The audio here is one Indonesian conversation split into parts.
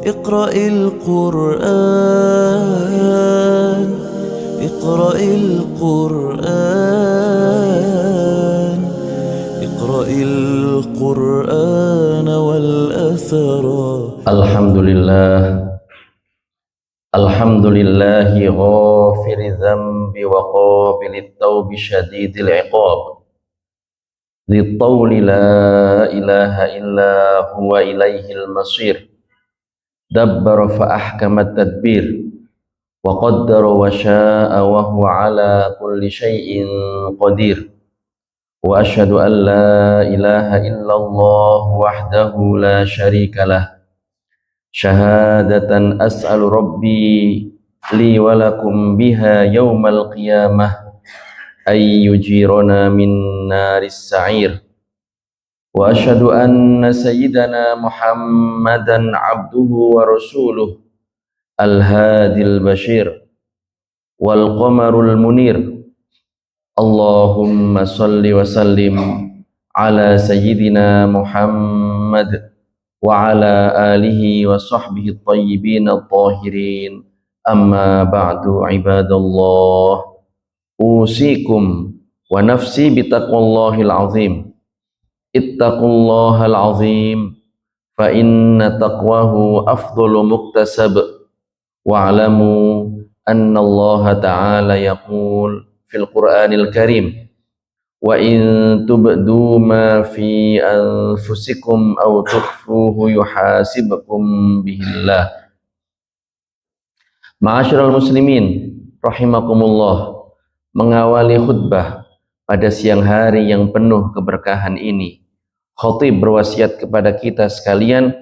اقرأ القرآن اقرأ القرآن اقرأ القرآن والأثر. الحمد لله غافر الذنب وقابل التوب شديد العقاب ذي الطول لا إله إلا هو إليه المصير دبر فأحكم التدبير وقدر وشاء وهو على كل شيء قدير وأشهد أن لا إله إلا الله وحده لا شريك له شهادة أسأل ربي لي ولكم بها يوم القيامة أن يجيرنا من نار السعير وأشهد أن سيدنا محمدا عبده ورسوله الهادي البشير والقمر المنير اللهم صل وسلم على سيدنا محمد وعلى آله وصحبه الطيبين الطاهرين أما بعد عباد الله أوصيكم ونفسي بتقوى الله العظيم اتقوا الله العظيم فإن تقواه أفضل مكتسب واعلموا أن الله تعالى يقول في القرآن الكريم وَإِن تُبْدُوا مَا فِي أَنفُسِكُمْ أَوْ تُخْفُوهُ يُحَاسِبْكُم بِهِ اللَّهُ. Ma'asyiral muslimin rahimakumullah, mengawali khutbah pada siang hari yang penuh keberkahan ini, khatib berwasiat kepada kita sekalian,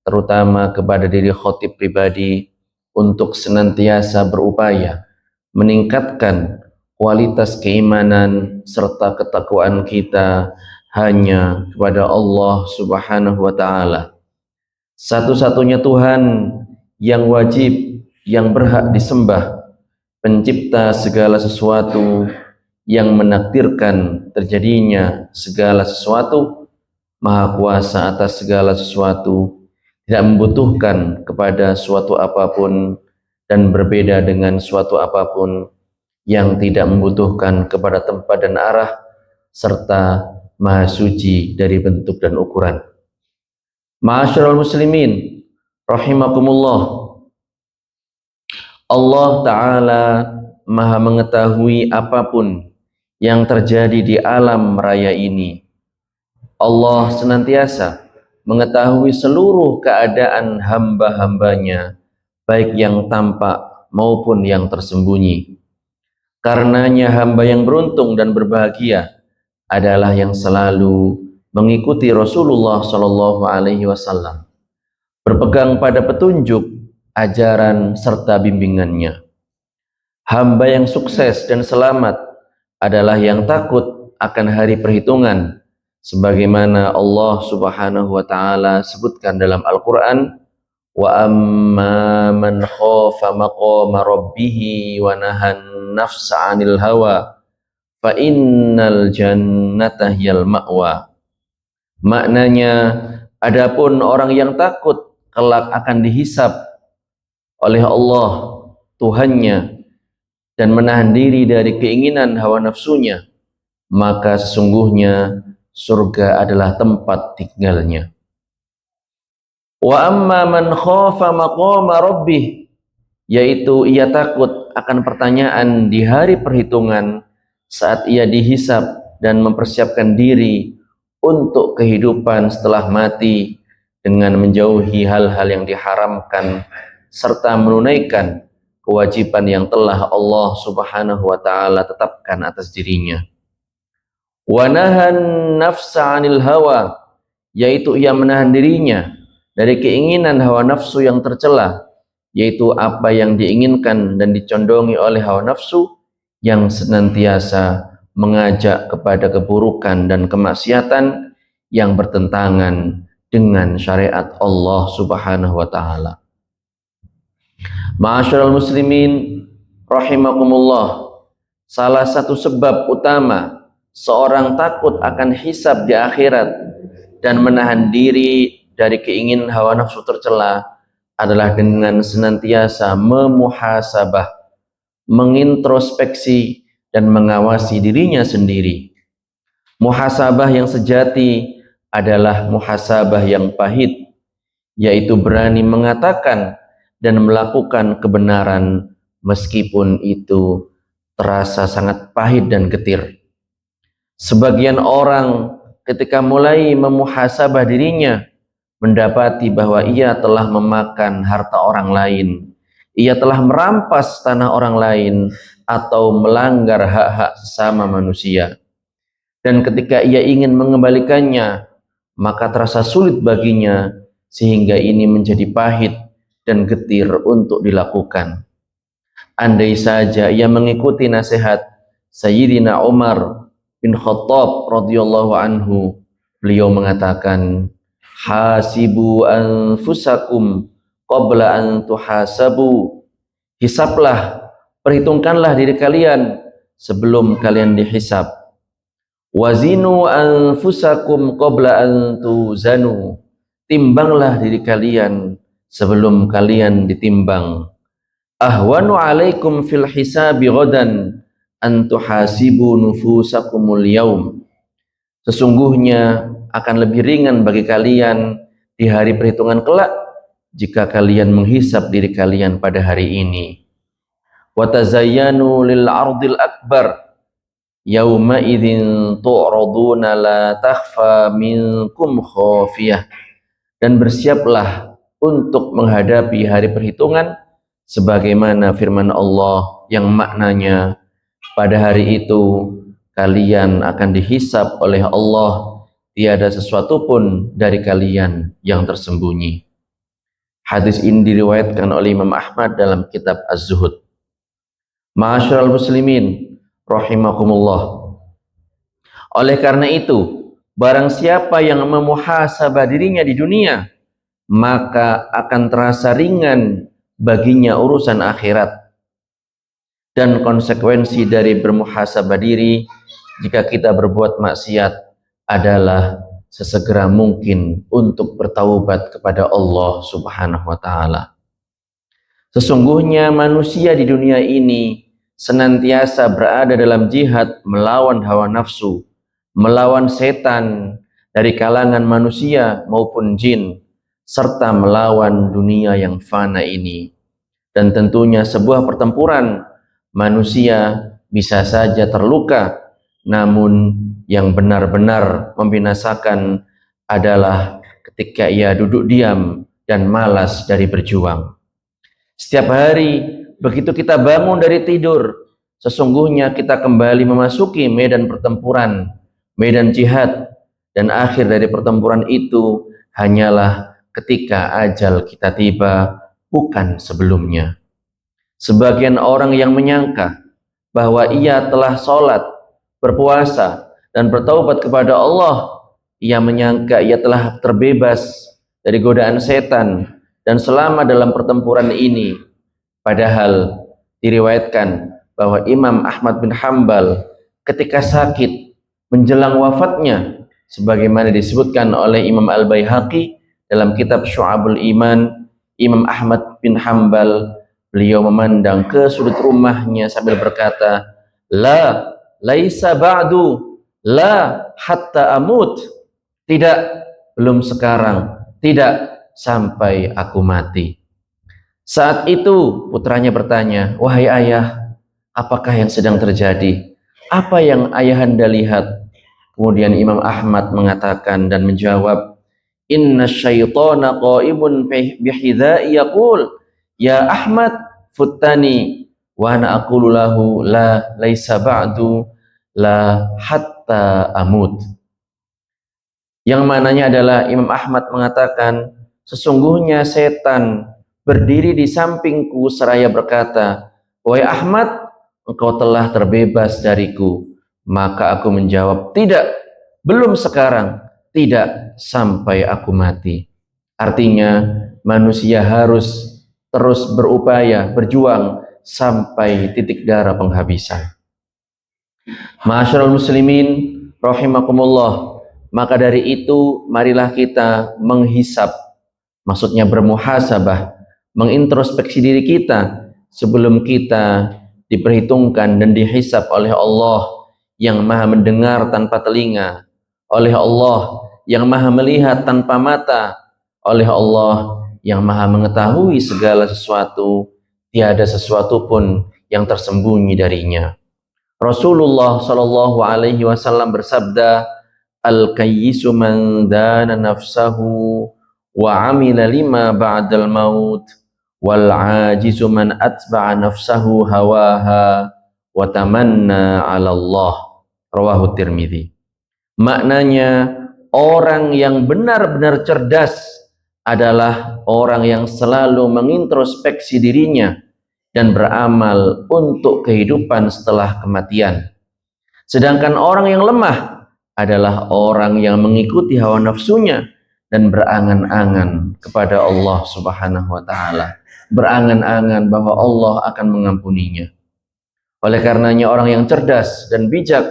terutama kepada diri khatib pribadi, untuk senantiasa berupaya meningkatkan kualitas keimanan serta ketakwaan kita hanya kepada Allah Subhanahu wa ta'ala, satu-satunya Tuhan yang wajib, yang berhak disembah, pencipta segala sesuatu, yang menakdirkan terjadinya segala sesuatu, maha kuasa atas segala sesuatu, tidak membutuhkan kepada suatu apapun, dan berbeda dengan suatu apapun, yang tidak membutuhkan kepada tempat dan arah, serta maha suci dari bentuk dan ukuran. Ma'asyiral muslimin rahimakumullah, Allah Ta'ala maha mengetahui apapun yang terjadi di alam raya ini. Allah senantiasa mengetahui seluruh keadaan hamba-hambanya, baik yang tampak maupun yang tersembunyi. Karenanya hamba yang beruntung dan berbahagia adalah yang selalu mengikuti Rasulullah Shallallahu Alaihi Wasallam, berpegang pada petunjuk, ajaran serta bimbingannya. Hamba yang sukses dan selamat adalah yang takut akan hari perhitungan, sebagaimana Allah Subhanahu Wa Taala sebutkan dalam Al-Quran, wa amma man khafa maqama rabbihi wa nahan nafsa 'anil hawa fa innal jannata hiyal ma'wa. Maknanya, adapun orang yang takut kelak akan dihisab oleh Allah Tuhannya dan menahan diri dari keinginan hawa nafsunya, maka sesungguhnya surga adalah tempat tinggalnya. Wa amma man khafa maqama rabbih, yaitu ia takut akan pertanyaan di hari perhitungan saat ia dihisab dan mempersiapkan diri untuk kehidupan setelah mati dengan menjauhi hal-hal yang diharamkan serta menunaikan kewajiban yang telah Allah Subhanahu wa ta'ala tetapkan atas dirinya. Wa nahan nafsa 'anil hawa, yaitu ia menahan dirinya dari keinginan hawa nafsu yang tercela, yaitu apa yang diinginkan dan dicondongi oleh hawa nafsu yang senantiasa mengajak kepada keburukan dan kemaksiatan yang bertentangan dengan syariat Allah Subhanahu wa ta'ala. Ma'asyiral muslimin rahimakumullah, salah satu sebab utama seorang takut akan hisab di akhirat dan menahan diri dari keinginan hawa nafsu tercela adalah dengan senantiasa memuhasabah, mengintrospeksi dan mengawasi dirinya sendiri. Muhasabah yang sejati adalah muhasabah yang pahit, yaitu berani mengatakan dan melakukan kebenaran meskipun itu terasa sangat pahit dan getir. Sebagian orang ketika mulai memuhasabah dirinya, mendapati bahwa ia telah memakan harta orang lain, ia telah merampas tanah orang lain, atau melanggar hak-hak sesama manusia. Dan ketika ia ingin mengembalikannya, maka terasa sulit baginya, sehingga ini menjadi pahit dan getir untuk dilakukan. Andai saja ia mengikuti nasihat Sayyidina Umar bin Khattab radhiyallahu anhu, beliau mengatakan, hasibu anfusakum qabla an tuhasabu. Hisablah, perhitungkanlah diri kalian sebelum kalian dihisab. Wazinu anfusakum qabla an tuzanu. Timbanglah diri kalian sebelum kalian ditimbang. Ahwanu alaikum fil hisabi ghadan an tuhasibu nufusakumul yaum. Sesungguhnya akan lebih ringan bagi kalian di hari perhitungan kelak jika kalian menghisab diri kalian pada hari ini. Wa tazayyanu lil ardil akbar yauma idzin tu'raduna la takhfa minkum khafiyah. Dan bersiaplah untuk menghadapi hari perhitungan sebagaimana firman Allah yang maknanya, pada hari itu kalian akan dihisab oleh Allah, tiada sesuatu pun dari kalian yang tersembunyi. Hadis ini diriwayatkan oleh Imam Ahmad dalam kitab Az-Zuhud. Ma'asyiral muslimin rahimakumullah. Oleh karena itu, barang siapa yang memuhasabah dirinya di dunia, maka akan terasa ringan baginya urusan akhirat. Dan konsekuensi dari bermuhasabah diri jika kita berbuat maksiat adalah sesegera mungkin untuk bertaubat kepada Allah Subhanahu wa taala. Sesungguhnya manusia di dunia ini senantiasa berada dalam jihad melawan hawa nafsu, melawan setan dari kalangan manusia maupun jin, serta melawan dunia yang fana ini. Dan tentunya sebuah pertempuran, manusia bisa saja terluka, namun yang benar-benar membinasakan adalah ketika ia duduk diam dan malas dari berjuang. Setiap hari begitu kita bangun dari tidur, sesungguhnya kita kembali memasuki medan pertempuran, medan jihad, dan akhir dari pertempuran itu hanyalah ketika ajal kita tiba, bukan sebelumnya. Sebagian orang yang menyangka bahwa ia telah sholat, berpuasa, dan bertaubat kepada Allah, ia menyangka ia telah terbebas dari godaan setan dan selama dalam pertempuran ini. Padahal diriwayatkan bahwa Imam Ahmad bin Hanbal ketika sakit menjelang wafatnya, sebagaimana disebutkan oleh Imam Al-Baihaqi dalam kitab Syu'abul Iman, Imam Ahmad bin Hanbal, beliau memandang ke sudut rumahnya sambil berkata, la laisa ba'du, la hatta amut. Tidak, belum sekarang, tidak sampai aku mati. Saat itu putranya bertanya, wahai ayah, apakah yang sedang terjadi? Apa yang ayahanda lihat? Kemudian Imam Ahmad mengatakan dan menjawab, inna syaitana qa'imun bihidha'i yaqul, ya Ahmad futtani, wa ana aqulu lahu la laisa ba'du, la hatta amut. Yang mananya adalah Imam Ahmad mengatakan, sesungguhnya setan berdiri di sampingku seraya berkata, wahai Ahmad, engkau telah terbebas dariku. Maka aku menjawab, tidak, belum sekarang, tidak sampai aku mati. Artinya manusia harus terus berupaya, berjuang sampai titik darah penghabisan. Ma'asyiral muslimin rahimakumullah. Maka dari itu marilah kita menghisab, maksudnya bermuhasabah mengintrospeksi diri kita sebelum kita diperhitungkan dan dihisab oleh Allah yang maha mendengar tanpa telinga, oleh Allah yang maha melihat tanpa mata, oleh Allah yang maha mengetahui segala sesuatu, tiada sesuatu pun yang tersembunyi darinya. Rasulullah Shallallahu Alaihi Wasallam bersabda, al-kayyisu man dana nafsahu wa amila lima ba'dal maut wal ajizu man atba'a nafsahu hawaha wa tamanna 'ala Allah. Rawahu Tirmidzi. Maknanya, orang yang benar-benar cerdas adalah orang yang selalu mengintrospeksi dirinya dan beramal untuk kehidupan setelah kematian. Sedangkan orang yang lemah adalah orang yang mengikuti hawa nafsunya dan berangan-angan kepada Allah Subhanahu wa taala, berangan-angan bahwa Allah akan mengampuninya. Oleh karenanya, orang yang cerdas dan bijak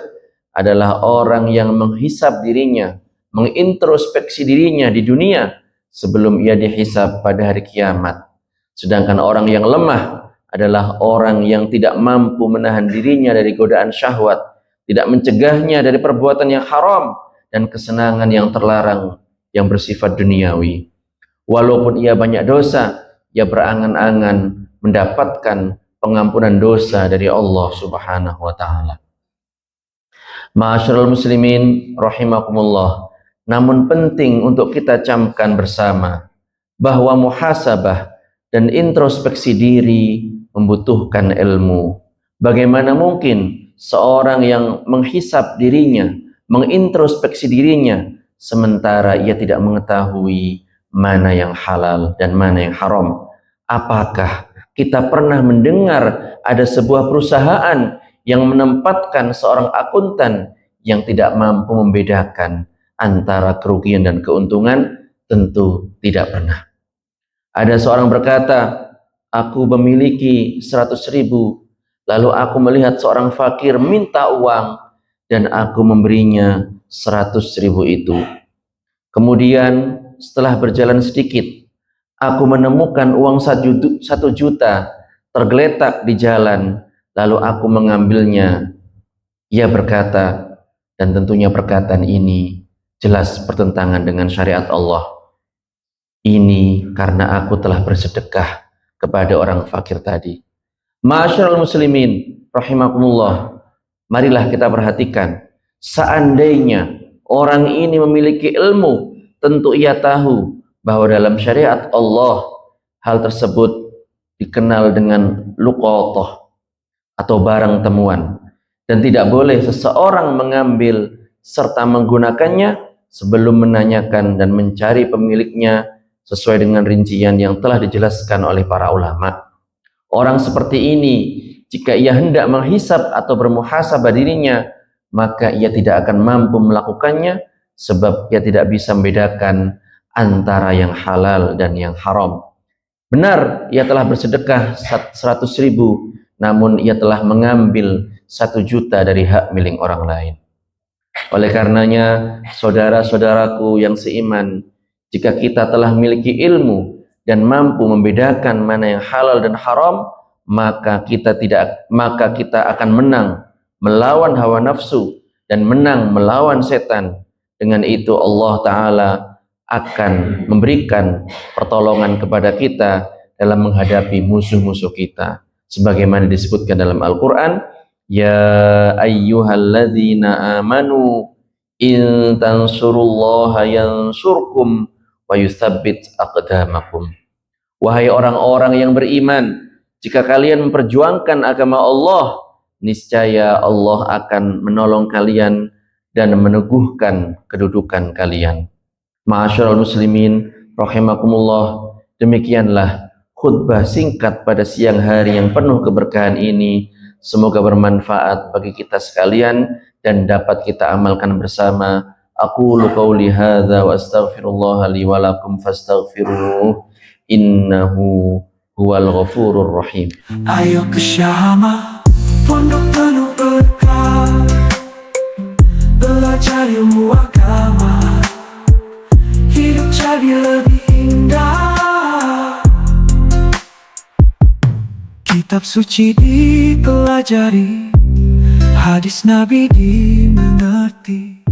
adalah orang yang menghisab dirinya, mengintrospeksi dirinya di dunia sebelum ia dihisab pada hari kiamat. Sedangkan orang yang lemah adalah orang yang tidak mampu menahan dirinya dari godaan syahwat, tidak mencegahnya dari perbuatan yang haram dan kesenangan yang terlarang yang bersifat duniawi. Walaupun ia banyak dosa, ia berangan-angan mendapatkan pengampunan dosa dari Allah Subhanahu wa taala. Ma'asyiral muslimin rahimakumullah. Namun penting untuk kita camkan bersama bahwa muhasabah dan introspeksi diri membutuhkan ilmu. Bagaimana mungkin seorang yang menghisab dirinya, mengintrospeksi dirinya, sementara ia tidak mengetahui mana yang halal dan mana yang haram? Apakah kita pernah mendengar ada sebuah perusahaan yang menempatkan seorang akuntan yang tidak mampu membedakan antara kerugian dan keuntungan? Tentu tidak pernah. Ada seorang berkata, aku memiliki 100.000, lalu aku melihat seorang fakir minta uang dan aku memberinya 100.000 itu. Kemudian setelah berjalan sedikit, aku menemukan uang 1 juta tergeletak di jalan, lalu aku mengambilnya. Ia berkata, dan tentunya perkataan ini jelas bertentangan dengan syariat Allah. Ini karena aku telah bersedekah kepada orang fakir tadi. Ma'asyiral muslimin rahimakumullah, marilah kita perhatikan, seandainya orang ini memiliki ilmu, tentu ia tahu bahwa dalam syariat Allah hal tersebut dikenal dengan luqatah atau barang temuan, dan tidak boleh seseorang mengambil serta menggunakannya sebelum menanyakan dan mencari pemiliknya sesuai dengan rincian yang telah dijelaskan oleh para ulama. Orang seperti ini, jika ia hendak menghisab atau bermuhasabah dirinya, maka ia tidak akan mampu melakukannya sebab ia tidak bisa membedakan antara yang halal dan yang haram. Benar, ia telah bersedekah 100.000, namun ia telah mengambil 1 juta dari hak milik orang lain. Oleh karenanya, saudara-saudaraku yang seiman, jika kita telah memiliki ilmu dan mampu membedakan mana yang halal dan haram, maka kita akan menang melawan hawa nafsu dan menang melawan setan. Dengan itu Allah Ta'ala akan memberikan pertolongan kepada kita dalam menghadapi musuh-musuh kita. Sebagaimana disebutkan dalam Al-Quran, ya ayyuhalladzina amanu in tansurullaha yansurkum wa yuthabbit aqdamakum. Wahai orang-orang yang beriman, jika kalian memperjuangkan agama Allah, niscaya Allah akan menolong kalian dan meneguhkan kedudukan kalian. Ma'asyiral muslimin rahimakumullah, demikianlah khutbah singkat pada siang hari yang penuh keberkahan ini. Semoga bermanfaat bagi kita sekalian dan dapat kita amalkan bersama. Aqulu qawli hadza wa astaghfirullah li wa lakum fastaghfiruh innahu huwal ghafurur rahim. Ayo ke Syama, pondok penuh berkah, belajar ilmu agama, hidup jadi lebih indah. Kitab suci dipelajari, hadis Nabi dimengerti.